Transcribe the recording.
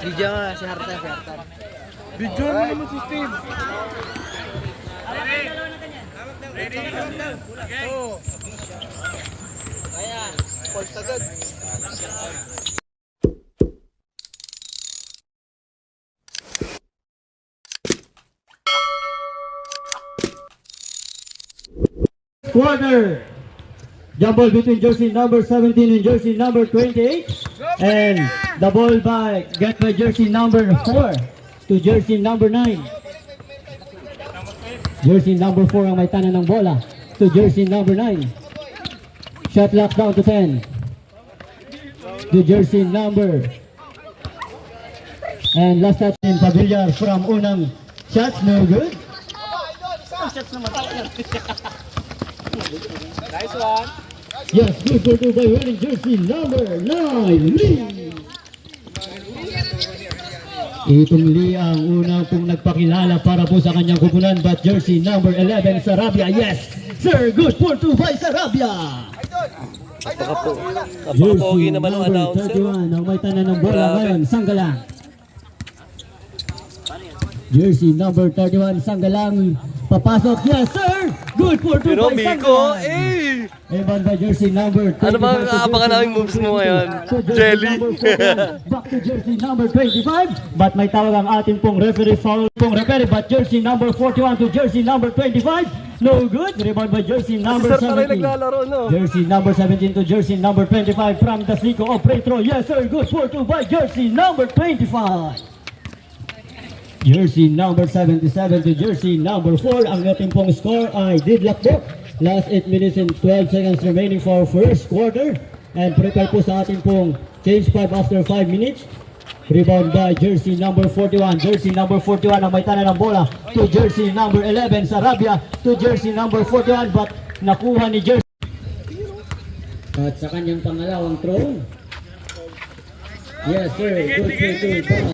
Video nga, si Hartan. Video mo naman si Steve. Ready? Oh. Ayan, pulse agad. Quarter. Jumble between jersey number 17 and jersey number 28. And the ball get by jersey number 4 to jersey number 9. Jersey number 4 ang may tanan ng bola to jersey number 9. Shot lock down to 10. To jersey number. And last touch in Pavilla from unang shots, no good. Nice one. Yes, good for two by wearing jersey number 9, Lee. Itong Lee ang unang pong nagpakilala para po sa kanyang kupunan, but jersey number 11, Sarabia. Yes, sir, good for two by Sarabia. Napaka-pogi naman ng announcer. 31 ang may tanan ng bola ngayon, Sanggalang. Jersey number 31, Sanggalang. Papasok, yes sir! Good for two Pero by Miko, Sanggalang. Evan by jersey number 25. Ano bang aabangan namin moves mo ngayon? Jelly? Back to jersey number 25. But may tawag ang ating pong referee foul pong referee. But jersey number 41 to jersey number 25. No good. Rebound by jersey number 17. Jersey number 17 to jersey number 25 from the Slico of Petro. Yes sir, good for two by jersey number 25. Jersey number 77 to jersey number 4. Ang ating pong score ay deadlock po. Last 8 minutes and 12 seconds remaining for first quarter. And prepare po sa ating pong change 5 after 5 minutes. Rebound by jersey number 41. Jersey number 41 ang may tanan ng bola to jersey number 11. Sarabia to jersey number 41. But nakuha ni jersey. At sa kanyang pangalawang throw. Yes sir, good for two.